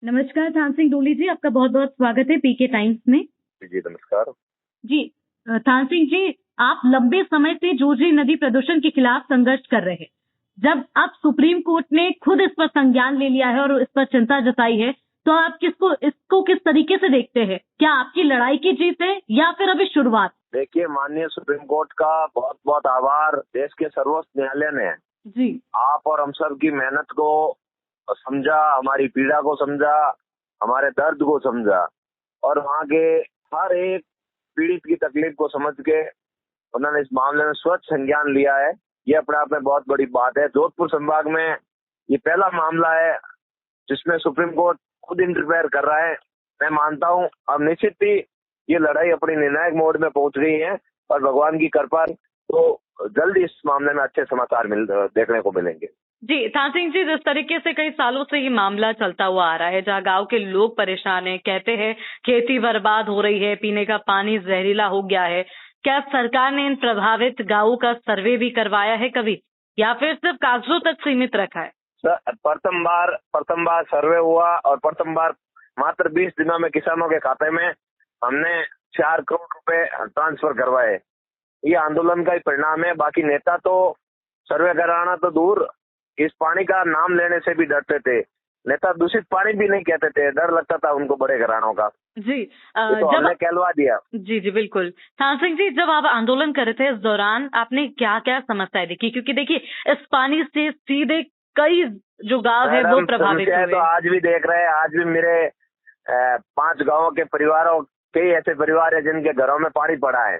नमस्कार थान सिंह डोली जी, आपका बहुत बहुत स्वागत है पीके टाइम्स में। जी नमस्कार जी थान सिंह जी, आप लंबे समय से जोजी नदी प्रदूषण के खिलाफ संघर्ष कर रहे हैं। जब अब सुप्रीम कोर्ट ने खुद इस पर संज्ञान ले लिया है और इस पर चिंता जताई है, तो आप इसको किस तरीके से देखते हैं? क्या आपकी लड़ाई की जीत है या फिर अभी शुरुआत? देखिए, माननीय सुप्रीम कोर्ट का बहुत बहुत आभार। देश के सर्वोच्च न्यायालय ने जी आप और हम सब की मेहनत को समझा, हमारी पीड़ा को समझा, हमारे दर्द को समझा और वहाँ के हर एक पीड़ित की तकलीफ को समझ के उन्होंने इस मामले में स्वच्छ संज्ञान लिया है। ये अपने आप में बहुत बड़ी बात है। जोधपुर संभाग में ये पहला मामला है जिसमें सुप्रीम कोर्ट खुद इंटरफेयर कर रहा है। मैं मानता हूँ अब निश्चित ही ये लड़ाई अपनी निर्णायक मोड में पहुंच गई है और भगवान की कृपा तो जल्द इस मामले में अच्छे समाचार देखने को मिलेंगे। जी थान सिंह जी, जिस तरीके से कई सालों से ये मामला चलता हुआ आ रहा है, जहाँ गांव के लोग परेशान हैं, कहते हैं खेती बर्बाद हो रही है, पीने का पानी जहरीला हो गया है, क्या सरकार ने इन प्रभावित गांवों का सर्वे भी करवाया है कभी, या फिर सिर्फ कागजों तक सीमित रखा है? सर, प्रथम बार सर्वे हुआ और प्रथम बार मात्र 20 दिनों में किसानों के खाते में हमने 4 करोड़ रुपए ट्रांसफर करवाए। ये आंदोलन का ही परिणाम है। बाकी नेता तो सर्वे कराना तो दूर, इस पानी का नाम लेने से भी डरते थे। नेता दूषित पानी भी नहीं कहते थे, डर लगता था उनको बड़े घरानों का। जी तो हमने कहलवा दिया। जी बिल्कुल। थान सिंह जी, जब आप आंदोलन कर रहे थे, इस दौरान आपने क्या क्या समस्याएं देखी? क्योंकि देखिए, इस पानी से सीधे कई जो गांव है वो प्रभावित हुए। तो आज भी देख रहे हैं, आज भी मेरे 5 गांवों के परिवारों, कई ऐसे परिवार है जिनके घरों में पानी पड़ा है।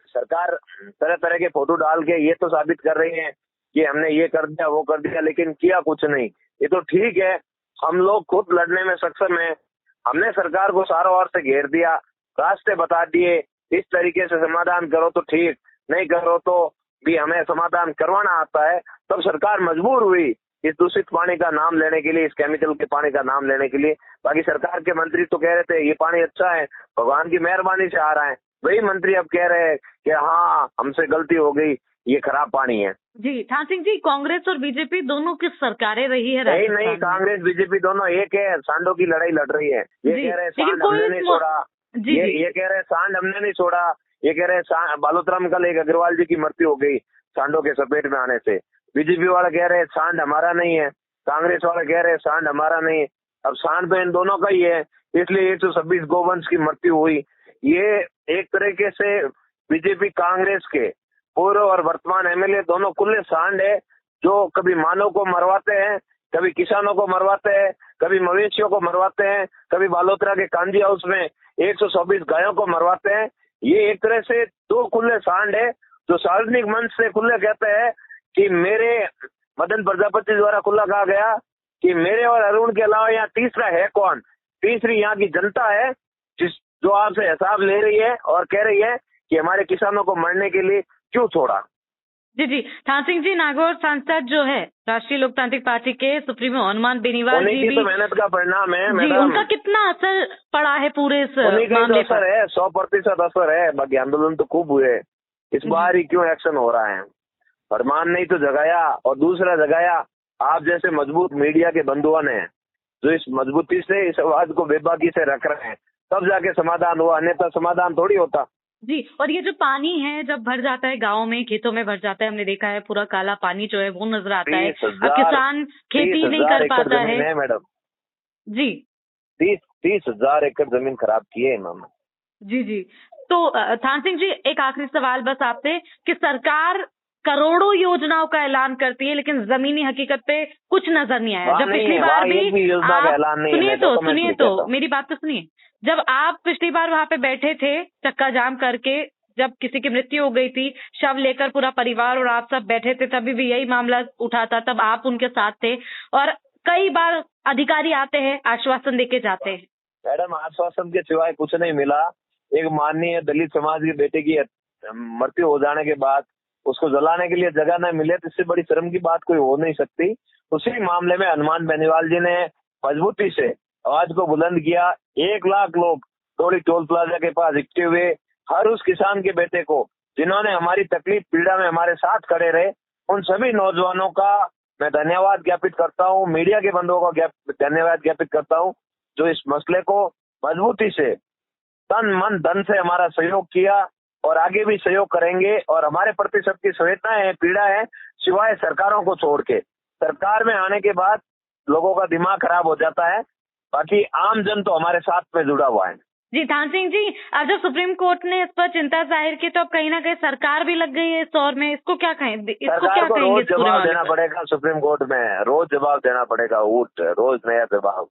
सरकार तरह तरह के फोटो डाल के ये तो साबित कर रही है कि हमने ये कर दिया वो कर दिया, लेकिन किया कुछ नहीं। ये तो ठीक है, हम लोग खुद लड़ने में सक्षम है। हमने सरकार को चारों ओर से घेर दिया, रास्ते बता दिए, इस तरीके से समाधान करो तो ठीक, नहीं करो तो भी हमें समाधान करवाना आता है। तब सरकार मजबूर हुई इस दूषित पानी का नाम लेने के लिए, इस केमिकल के पानी का नाम लेने के लिए। बाकी सरकार के मंत्री तो कह रहे थे ये पानी अच्छा है, भगवान की मेहरबानी से आ रहा है। वही मंत्री अब कह रहे हैं कि हाँ हमसे गलती हो गई, ये खराब पानी है। जी थान सिंह जी, कांग्रेस और बीजेपी दोनों की सरकारें रही है। नहीं, कांग्रेस बीजेपी दोनों एक है, सांडों की लड़ाई लड़ रही है। ये कह रहे सांड हमने नहीं छोड़ा, ये कह रहे सांड हमने नहीं छोड़ा, ये कह रहे बालोतरा में कल एक अग्रवाल जी की मृत्यु हो गई सांडों के चपेट में आने से। बीजेपी वाले कह रहे सांड हमारा नहीं है, कांग्रेस वाले कह रहे सांड हमारा नहीं है। अब सांड तो इन दोनों का ही है, इसलिए 126 गोवंश की मृत्यु हुई। ये एक तरीके से बीजेपी कांग्रेस के पूर्व और वर्तमान एमएलए दोनों खुले सांड है, जो कभी मानव को मरवाते हैं, कभी किसानों को मरवाते हैं, कभी मवेशियों को मरवाते हैं, कभी बालोतरा के कांजी हाउस में 124 गायों को मरवाते हैं। ये एक तरह से 2 खुले सांड है जो सार्वजनिक मंच से खुले कहते हैं कि मेरे मदन प्रजापति द्वारा खुला कहा गया कि मेरे और अरुण के अलावा यहाँ तीसरा है कौन? तीसरी यहाँ की जनता है जो आपसे हिसाब ले रही है और कह रही है कि हमारे किसानों को मरने के लिए क्यों छोड़ा। जी थान सिंह जी, नागौर सांसद जो है राष्ट्रीय लोकतांत्रिक पार्टी के सुप्रीमो हनुमान बेनीवाल जी भी, तो मेहनत का परिणाम है जी, उनका कितना असर पड़ा है पूरे इस मामले पर? असर है, 100% असर है। बाकी आंदोलन तो खूब हुए, इस बार ही क्यों एक्शन हो रहा है? फरमान नहीं तो जगाया, और दूसरा जगाया आप जैसे मजबूत मीडिया के बंधुओं ने, जो इस मजबूती से इस आवाज को बेबाकी से रख रहे हैं, तब जाके समाधान हुआ, अन्यथा समाधान थोड़ी होता। जी, और ये जो पानी है जब भर जाता है गाँव में, खेतों में भर जाता है, हमने देखा है पूरा काला पानी जो है वो नजर आता है। अब किसान खेती नहीं कर पाता है मैडम जी। 30,000 एकड़ जमीन खराब की है इन्होंने। जी तो थान सिंह जी, एक आखिरी सवाल बस आपसे कि सरकार करोड़ों योजनाओं का ऐलान करती है, लेकिन जमीनी हकीकत पे कुछ नजर नहीं आया। जब पिछली बार भी सुनिए तो मेरी बात तो सुनिए, जब आप पिछली बार वहां पे बैठे थे चक्का जाम करके, जब किसी की मृत्यु हो गई थी, शव लेकर पूरा परिवार और आप सब बैठे थे, तभी भी यही मामला उठा था, तब आप उनके साथ थे। और कई बार अधिकारी आते हैं, आश्वासन देके जाते हैं। मैडम, आश्वासन के सिवाय कुछ नहीं मिला। एक माननीय दलित समाज के बेटे की मृत्यु हो जाने के बाद उसको जलाने के लिए जगह न मिले, तो इससे बड़ी शर्म की बात कोई हो नहीं सकती। उसी मामले में हनुमान बेनीवाल जी ने मजबूती से आवाज को बुलंद किया। 1 लाख लोग टोली टोल प्लाजा के पास इकट्ठे हुए। हर उस किसान के बेटे को जिन्होंने हमारी तकलीफ पीड़ा में हमारे साथ खड़े रहे, उन सभी नौजवानों का मैं धन्यवाद ज्ञापित करता हूँ। मीडिया के बंधुओं का धन्यवाद ज्ञापित करता हूँ। जो इस मसले को मजबूती से तन मन धन से हमारा सहयोग किया और आगे भी सहयोग करेंगे। और हमारे प्रति सबकी संवेदना है, पीड़ा है, सिवाय सरकारों को छोड़ के। सरकार में आने के बाद लोगों का दिमाग खराब हो जाता है, बाकी आम जन तो हमारे साथ में जुड़ा हुआ है। जी थान सिंह जी, अब जब सुप्रीम कोर्ट ने इस पर चिंता जाहिर की तो अब कहीं ना कहीं सरकार भी लग गई है इस दौर में, इसको क्या कहेंगे? सरकार को रोज जवाब देना पड़ेगा सुप्रीम कोर्ट में, रोज जवाब देना पड़ेगा, उठ रोज नया जवाब,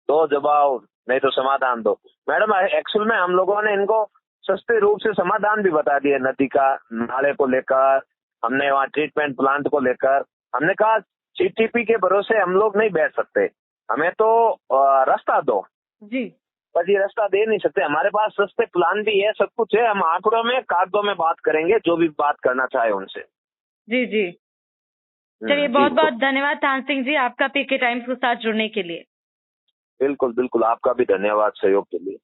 दो जवाब नहीं तो समाधान दो। मैडम एक्चुअल में हम लोगों ने इनको सस्ते रूप से समाधान भी बता दिए, नदी का नाले को लेकर, हमने वहाँ ट्रीटमेंट प्लांट को लेकर, हमने कहा सीटीपी के भरोसे हम लोग नहीं बैठ सकते, हमें तो रास्ता दो जी। पर ये रास्ता दे नहीं सकते, हमारे पास सस्ते प्लान भी है, सब कुछ है, हम आंकड़ों में कागजों में बात करेंगे, जो भी बात करना चाहे उनसे। जी जी, चलिए बहुत बहुत धन्यवाद थान सिंह जी आपका पीके टाइम्स के साथ जुड़ने के लिए। बिल्कुल बिल्कुल, आपका भी धन्यवाद सहयोग के लिए।